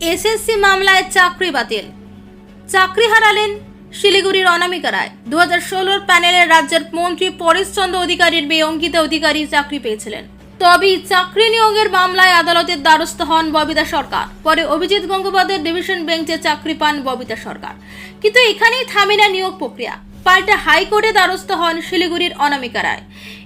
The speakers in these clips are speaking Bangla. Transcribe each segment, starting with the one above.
এসএসসি মামলায় চাকরি বাতিল, চাকরি হারালেন শিলিগুড়ির অনামিকা রায়। 2016 প্যানেলের রাজ্যের মন্ত্রী পরেশচন্দ্র অধিকারীর মেয়ে অঙ্কিতা অধিকারী চাকরি পেয়েছিলেন। তবেই চাকরি নিয়োগের মামলায় আদালতের দ্বারস্থ হন ববিতা সরকার। পরে অভিজিৎ গঙ্গোপাধ্যায়ের ডিভিশন বেঞ্চে চাকরি পান ববিতা সরকার। কিন্তু এখানেই থামে না নিয়োগ প্রক্রিয়া, পাল্টা হাইকোর্টে দ্বারস্থ হন শিলিগুড়ির অনামিকা রায়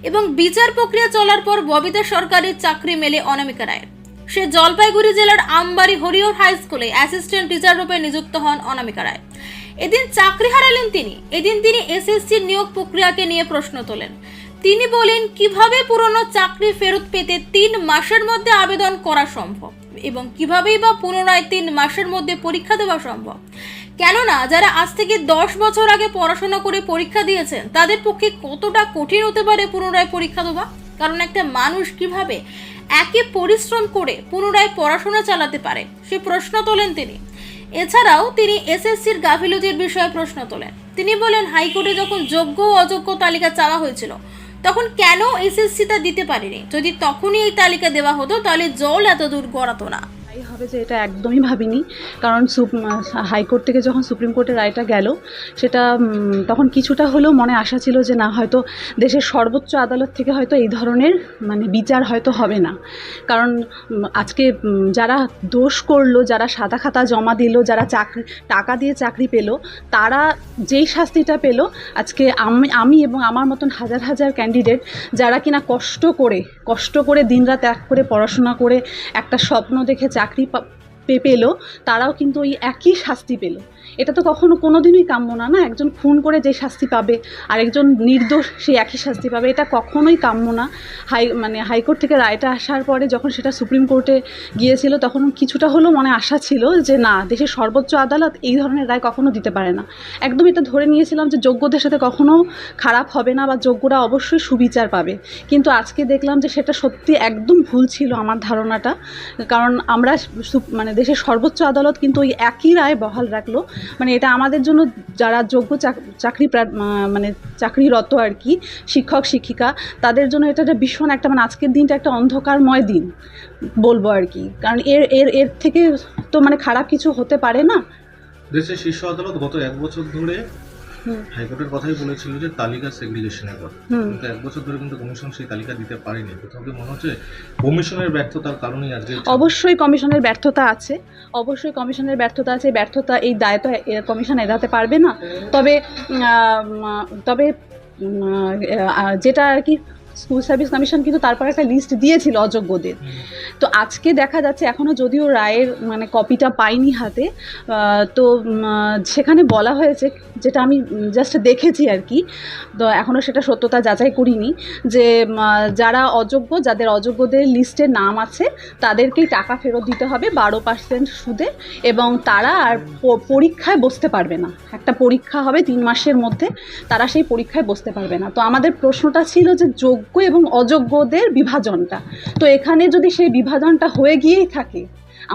এবং বিচার প্রক্রিয়া চলার পর ববিতা সরকারের চাকরি মেলে অনামিকা রায়ের। সে জলপাইগুড়ি জেলার আমবাড়ি হরিহর হাই স্কুলে অ্যাসিস্ট্যান্ট টিচার রূপে নিযুক্ত হন অনামিকা রায়। এদিন চাকরি হারালেন তিনি। এদিন তিনি এসএসসির নিয়োগ প্রক্রিয়াকে নিয়ে প্রশ্ন তোলেন। তিনি বলেন কিভাবে পুরনো চাকরি ফেরত পেতে 3 মাসের মধ্যে আবেদন করা সম্ভব এবং কিভাবেই বা পুনরায় 3 মাসের মধ্যে পরীক্ষা দেওয়া সম্ভব। কেননা যারা আজ থেকে 10 বছর আগে পড়াশোনা করে পরীক্ষা দিয়েছেন তাদের পক্ষে কতটা কঠিন হতে পারে পুনরায় পরীক্ষা দেওয়া। কারণ একটা মানুষ কিভাবে একই পরিশ্রম করে পুনরায় পড়াশোনা চালাতে পারে সে প্রশ্ন তোলেন তিনি। এছাড়াও তিনি এসএসসির গাফিলতির বিষয়ে প্রশ্ন তোলেন। তিনি বলেন হাইকোর্টে যখন যোগ্য ও অযোগ্য তালিকা চাওয়া হয়েছিল তখন কেন এসএসসি তা দিতে পারেনি? যদি তখনই এই তালিকা দেওয়া হতো তাহলে জল এত দূর গড়াতো না। হবে যে এটা একদমই ভাবিনি, কারণ হাইকোর্ট থেকে যখন সুপ্রিম কোর্টের রায়টা গেল সেটা তখন কিছুটা হলেও মনে আশা ছিল যে না, হয়তো দেশের সর্বোচ্চ আদালত থেকে হয়তো এই ধরনের বিচার হয়তো হবে না। কারণ আজকে যারা দোষ করলো, যারা সাদা খাতা জমা দিল, যারা টাকা দিয়ে চাকরি পেল, তারা যেই শাস্তিটা পেল, আজকে আমি এবং আমার মতন হাজার হাজার ক্যান্ডিডেট যারা কিনা কষ্ট করে দিনরাত এক করে পড়াশোনা করে একটা স্বপ্ন দেখে চাকরি পেলো, তারাও কিন্তু ওই একই শাস্তি পেল। এটা তো কোনোদিনই কাম্য না। একজন খুন করে যে শাস্তি পাবে আর একজন নির্দোষ সেই একই শাস্তি পাবে, এটা কখনোই কাম্য না। হাইকোর্ট থেকে রায়টা আসার পরে যখন সেটা সুপ্রিম কোর্টে গিয়েছিল তখন কিছুটা হলেও মনে আশা ছিল যে না, দেশের সর্বোচ্চ আদালত এই ধরনের রায় কখনো দিতে পারে না। একদম এটা ধরে নিয়েছিলাম যে যোগ্যদের সাথে কখনো খারাপ হবে না বা যোগ্যরা অবশ্যই সুবিচার পাবে। কিন্তু আজকে দেখলাম যে সেটা সত্যি একদম ভুল ছিল আমার ধারণাটা। কারণ আমরা দেশের সর্বোচ্চ আদালত কিন্তু ওই একই রায় বহাল রাখলো। এটা আমাদের জন্য যারা যোগ্য চাকরিরত আর কি, শিক্ষক শিক্ষিকা, তাদের জন্য এটা একটা ভীষণ একটা আজকের দিনটা একটা অন্ধকারময় দিন বলবো আর কি। কারণ এর থেকে তো খারাপ কিছু হতে পারে না। দেশের শীর্ষ আদালত গত 1 বছর ধরে হাইকোর্টের কথাই বলেছিল যে তালিকা সেগ্রিগেশনের কথা, কিন্তু 1 বছর ধরে কিন্তু কমিশন সেই তালিকা দিতে পারেনি। কোথাও কি মনে হচ্ছে কমিশনের ব্যর্থতার কারণেই আজকে? অবশ্যই কমিশনের ব্যর্থতা আছে, এই ব্যর্থতা এই দায় তো কমিশন এড়াতে পারবে না। তবে যেটা আর কি, স্কুল সার্ভিস কমিশন কিন্তু তারপর একটা লিস্ট দিয়েছিল অযোগ্যদের। তো আজকে দেখা যাচ্ছে এখনও যদিও রায়ের কপিটা পাইনি হাতে, তো সেখানে বলা হয়েছে, যেটা আমি জাস্ট দেখেছি আর কি, তো এখনও সেটা সত্যতা যাচাই করিনি, যে যারা অযোগ্য, যাদের অযোগ্যদের লিস্টে নাম আছে তাদেরকেই টাকা ফেরত দিতে হবে 12% সুদে, এবং তারা আর পরীক্ষায় বসতে পারবে না। একটা পরীক্ষা হবে 3 মাসের মধ্যে, তারা সেই পরীক্ষায় বসতে পারবে না। তো আমাদের প্রশ্নটা ছিল যে যোগ্য এবং অযোগ্যদের বিভাজনটা, তো এখানে যদি সেই বিভাজনটা হয়ে গিয়েই থাকে,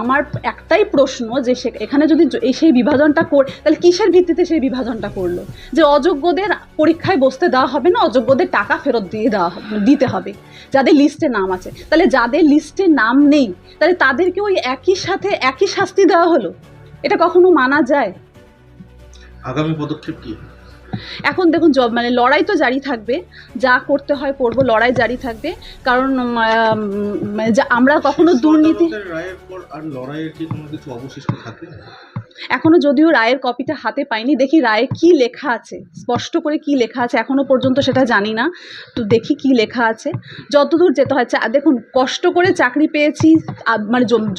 আমার একটাই প্রশ্ন যে এখানে যদি সেই বিভাজনটা তাহলে কিসের ভিত্তিতে সেই বিভাজনটা করলো? যে অযোগ্যদের পরীক্ষায় বসতে দেওয়া হবে না, অযোগ্যদের টাকা ফেরত দিতে হবে যাদের লিস্টে নাম আছে। তাহলে যাদের লিস্টে নাম নেই তাহলে তাদেরকে ওই একই সাথে একই শাস্তি দেওয়া হলো, এটা কখনো মানা যায়? আগামী পদক্ষেপ কি? এখন দেখুন, লড়াই তো জারি থাকবে, যা করতে হয় করবো, লড়াই জারি থাকবে। কারণ আমরা কখনো দুর্নীতি রায়ের পর আর লড়াইয়ের কি কোনো কিছু অবশিষ্ট থাকে? এখনো যদিও রায়ের কপিটা হাতে পাইনি, দেখি রায়ে কি লেখা আছে, স্পষ্ট করে কি লেখা আছে এখনো পর্যন্ত সেটা জানি না। তো দেখি কি লেখা আছে, যতদূর যেতে হচ্ছে। দেখুন, কষ্ট করে চাকরি পেয়েছি,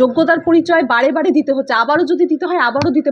যোগ্যতার পরিচয় বারে বারে দিতে হচ্ছে, আবারও যদি দিতে হয় আবারও দিতে